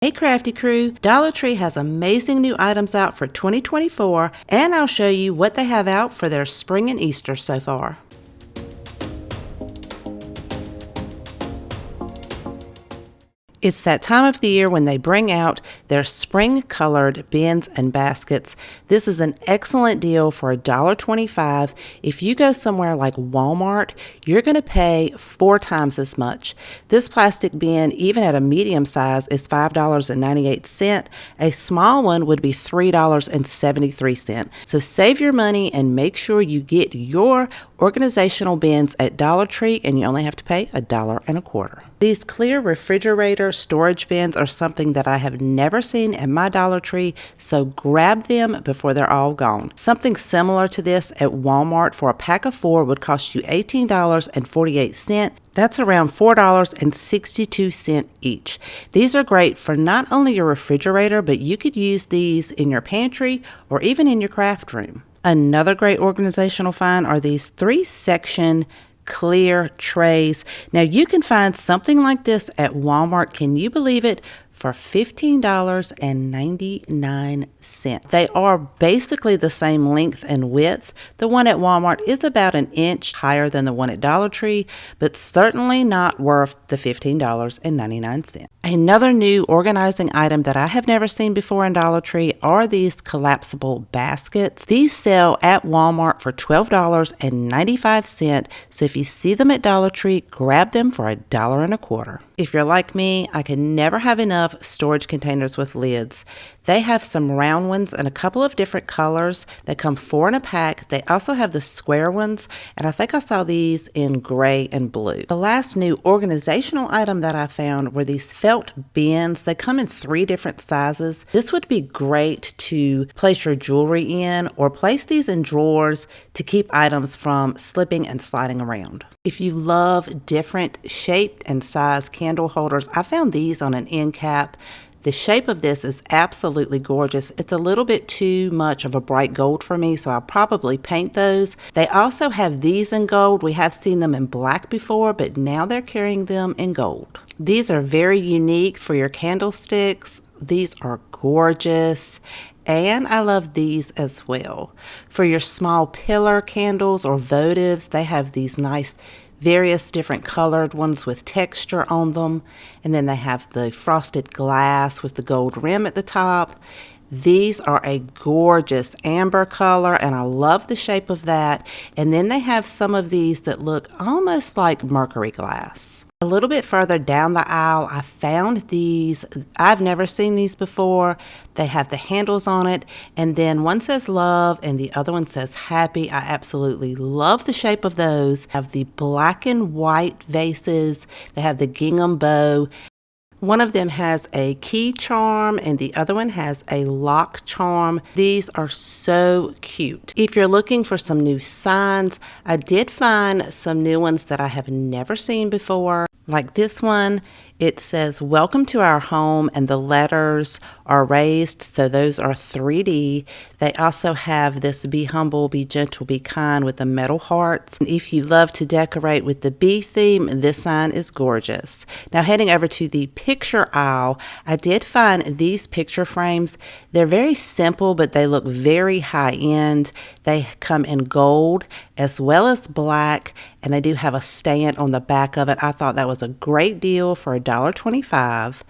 Hey Crafty Crew, Dollar Tree has amazing new items out for 2024, and I'll show you what they have out for their spring and Easter so far. It's that time of the year when they bring out their spring-colored bins and baskets. This is an excellent deal for $1.25. If you go somewhere like Walmart, you're going to pay 4 times as much. This plastic bin, even at a medium size, is $5.98. A small one would be $3.73. So save your money and make sure you get your organizational bins at Dollar Tree, and you only have to pay $1.25. These clear refrigerator storage bins are something that I have never seen at my Dollar Tree, so grab them before they're all gone. Something similar to this at Walmart for a pack of 4 would cost you $18.48. That's around $4.62 each. These are great for not only your refrigerator, but you could use these in your pantry or even in your craft room. Another great organizational find are these 3-section clear trays. Now you can find something like this at Walmart. Can you believe it? For $15.99. They are basically the same length and width. The one at Walmart is about an inch higher than the one at Dollar Tree, but certainly not worth the $15.99. Another new organizing item that I have never seen before in Dollar Tree are these collapsible baskets. These sell at Walmart for $12.95. So if you see them at Dollar Tree, grab them for $1.25. If you're like me, I can never have enough storage containers with lids. They have some round ones in a couple of different colors. They come 4 in a pack. They also have the square ones, and I think I saw these in gray and blue. The last new organizational item that I found were these felt bins. They come in 3 different sizes. This would be great to place your jewelry in, or place these in drawers to keep items from slipping and sliding around. If you love different shaped and sized candle holders, I found these on an end cap. The shape of this is absolutely gorgeous. It's a little bit too much of a bright gold for me, so I'll probably paint those. They also have these in gold. We have seen them in black before, but now they're carrying them in gold. These are very unique for your candlesticks. These are gorgeous. And I love these as well. For your small pillar candles or votives, they have these nice various different colored ones with texture on them. And then they have the frosted glass with the gold rim at the top. These are a gorgeous amber color, and I love the shape of that. And then they have some of these that look almost like mercury glass. A little bit further down the aisle, I found these. I've never seen these before. They have the handles on it, and then one says love and the other one says happy. I absolutely love the shape of those. They have the black and white vases. They have the gingham bow. One of them has a key charm and the other one has a lock charm. These are so cute. If you're looking for some new signs, I did find some new ones that I have never seen before. Like this one, it says, "Welcome to our home," and the letters are raised, so those are 3D. They also have this "Be humble, be gentle, be kind" with the metal hearts. And if you love to decorate with the bee theme, this sign is gorgeous. Now heading over to the picture aisle, I did find these picture frames. They're very simple, but they look very high end. They come in gold as well as black, and they do have a stand on the back of it. I thought that was a great deal for $1.25.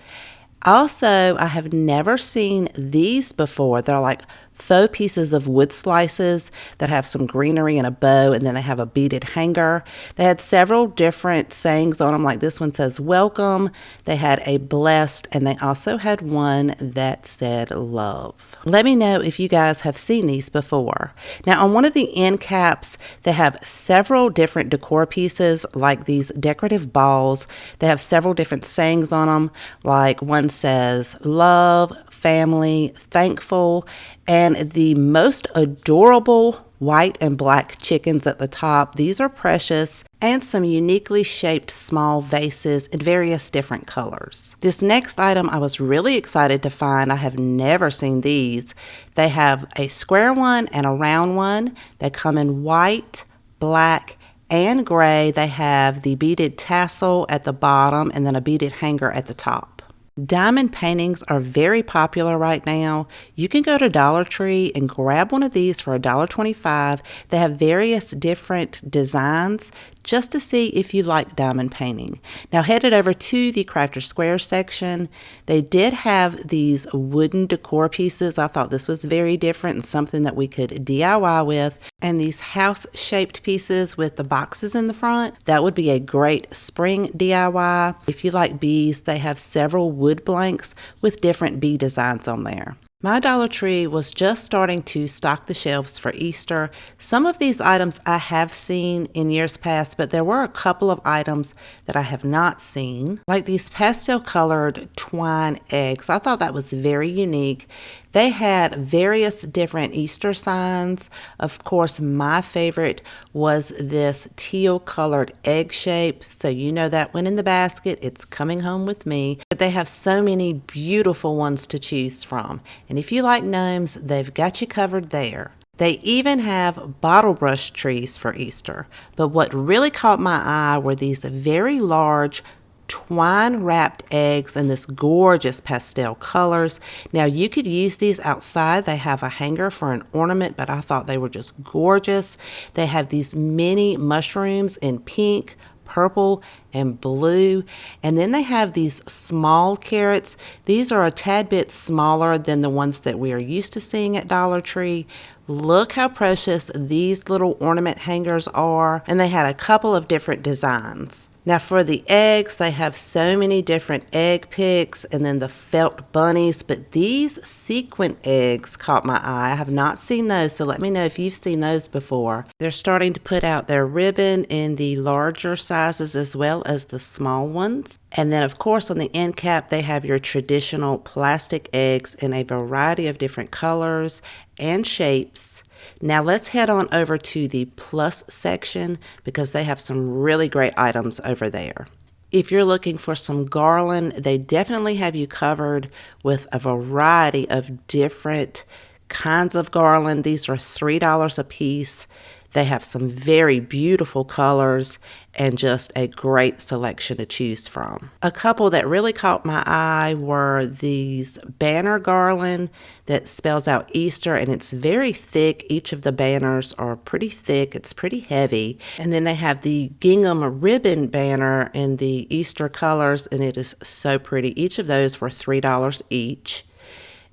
Also, I have never seen these before. They're like faux pieces of wood slices that have some greenery and a bow, and then they have a beaded hanger. They had several different sayings on them, like this one says welcome. They had a blessed, and they also had one that said love. Let me know if you guys have seen these before. Now on one of the end caps, they have several different decor pieces like these decorative balls. They have several different sayings on them, like one says love, family, thankful, and the most adorable white and black chickens at the top. These are precious, and some uniquely shaped small vases in various different colors. This next item I was really excited to find. I have never seen these. They have a square one and a round one. They come in white, black, and gray. They have the beaded tassel at the bottom and then a beaded hanger at the top. Diamond paintings are very popular right now. You can go to Dollar Tree and grab one of these for $1.25. They have various different designs just to see if you like diamond painting. Now headed over to the Crafter Square section, they did have these wooden decor pieces. I thought this was very different and something that we could DIY with. And these house-shaped pieces with the boxes in the front, that would be a great spring DIY. If you like bees, they have several wood blanks with different bee designs on there. My Dollar Tree was just starting to stock the shelves for Easter. Some of these items I have seen in years past, but there were a couple of items that I have not seen, like these pastel colored twine eggs. I thought that was very unique. They had various different Easter signs. Of course, my favorite was this teal colored egg shape. So you know that went in the basket. It's coming home with me. But they have so many beautiful ones to choose from. And if you like gnomes, they've got you covered there. They even have bottle brush trees for Easter. But what really caught my eye were these very large twine wrapped eggs in this gorgeous pastel colors. Now you could use these outside. They have a hanger for an ornament, but I thought they were just gorgeous. They have these mini mushrooms in pink, purple, and blue. And then they have these small carrots. These are a tad bit smaller than the ones that we are used to seeing at Dollar Tree. Look how precious these little ornament hangers are. And they had a couple of different designs. Now for the eggs, they have so many different egg picks and then the felt bunnies, but these sequin eggs caught my eye. I have not seen those, so let me know if you've seen those before. They're starting to put out their ribbon in the larger sizes as well as the small ones. And then of course on the end cap, they have your traditional plastic eggs in a variety of different colors and shapes. Now let's head on over to the plus section because they have some really great items over there. If you're looking for some garland, they definitely have you covered with a variety of different kinds of garland. These are $3 a piece. They have some very beautiful colors and just a great selection to choose from. A couple that really caught my eye were these banner garland that spells out Easter, and it's very thick. Each of the banners are pretty thick. It's pretty heavy. And then they have the gingham ribbon banner in the Easter colors, and it is so pretty. Each of those were $3 each.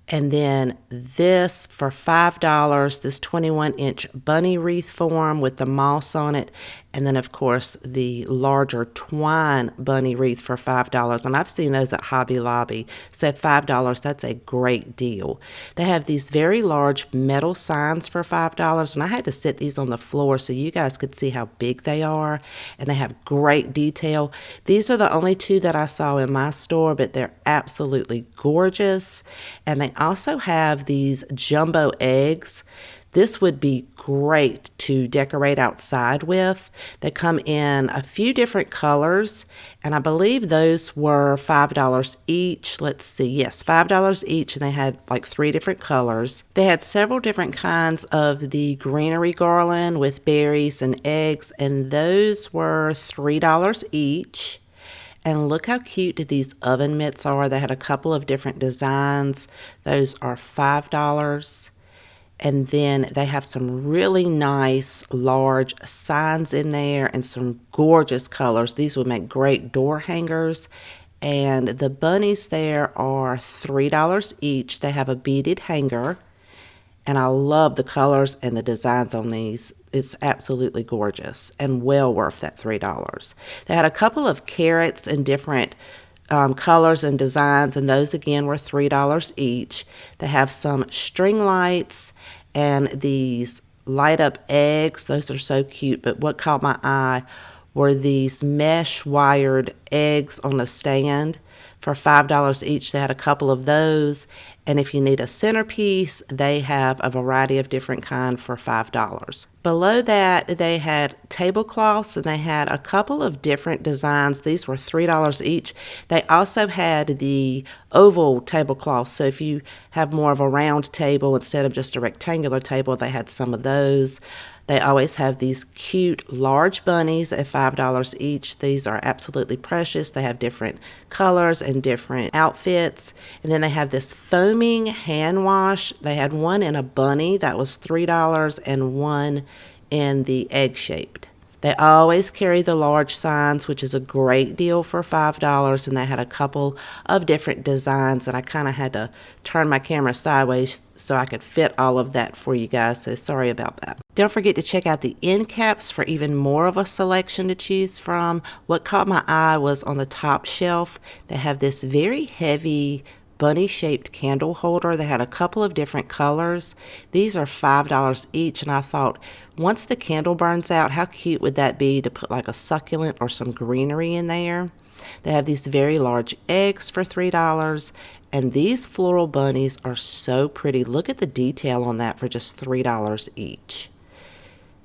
And then this for $5, this 21-inch bunny wreath form with the moss on it. And then, of course, the larger twine bunny wreath for $5. And I've seen those at Hobby Lobby. So $5, that's a great deal. They have these very large metal signs for $5. And I had to sit these on the floor so you guys could see how big they are. And they have great detail. These are the only two that I saw in my store, but they're absolutely gorgeous. And they also have these jumbo eggs. This would be great to decorate outside with. They come in a few different colors, and I believe those were $5 each. Let's see, yes, $5 each, and they had like 3 different colors. They had several different kinds of the greenery garland with berries and eggs, and those were $3 each. And look how cute these oven mitts are. They had a couple of different designs. Those are $5. And then they have some really nice large signs in there and some gorgeous colors. These would make great door hangers. And the bunnies there are $3 each. They have a beaded hanger. And I love the colors and the designs on these. It's absolutely gorgeous and well worth that $3. They had a couple of carrots in different colors and designs, and those again were $3 each. They have some string lights and these light up eggs. Those are so cute, but what caught my eye were these mesh wired eggs on a stand for $5 each. They had a couple of those, And if you need a centerpiece, they have a variety of different kinds for $5. Below that, they had tablecloths, and they had a couple of different designs. These were $3 each. They also had the oval tablecloths, so if you have more of a round table instead of just a rectangular table, they had some of those. They always have these cute large bunnies at $5 each. These are absolutely precious. They have different colors and different outfits. And then they have this foaming hand wash. They had one in a bunny that was $3 and one in the egg-shaped. They always carry the large signs, which is a great deal for $5, and they had a couple of different designs, and I kind of had to turn my camera sideways so I could fit all of that for you guys, so sorry about that. Don't forget to check out the end caps for even more of a selection to choose from. What caught my eye was on the top shelf. They have this very heavy bunny-shaped candle holder. They had a couple of different colors. These are $5 each, and I thought, once the candle burns out, how cute would that be to put like a succulent or some greenery in there? They have these very large eggs for $3, and these floral bunnies are so pretty. Look at the detail on that for just $3 each.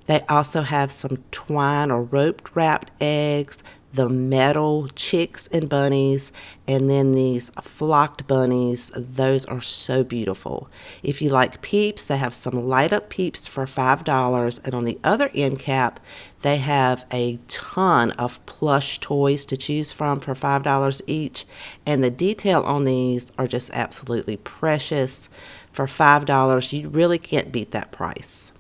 They also have some twine or rope wrapped eggs, the metal chicks and bunnies, and then these flocked bunnies. Those are so beautiful. If you like peeps, they have some light up peeps for $5, and on the other end cap, they have a ton of plush toys to choose from for $5 each, and the detail on these are just absolutely precious. For $5, you really can't beat that price.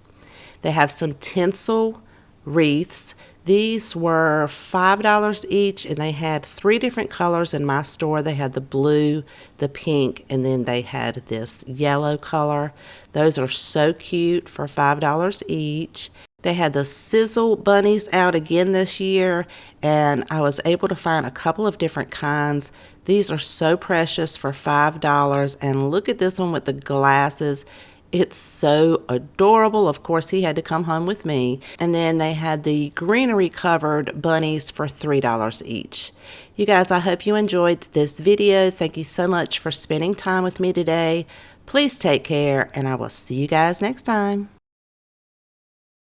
They have some tinsel wreaths. These were $5 each, and they had 3 different colors in my store. They had the blue, the pink, and then they had this yellow color. Those are so cute for $5 each. They had the sizzle bunnies out again this year, and I was able to find a couple of different kinds. These are so precious for $5, and look at this one with the glasses. It's so adorable. Of course, he had to come home with me. And then they had the greenery covered bunnies for $3 each. You guys, I hope you enjoyed this video. Thank you so much for spending time with me today. Please take care, and I will see you guys next time.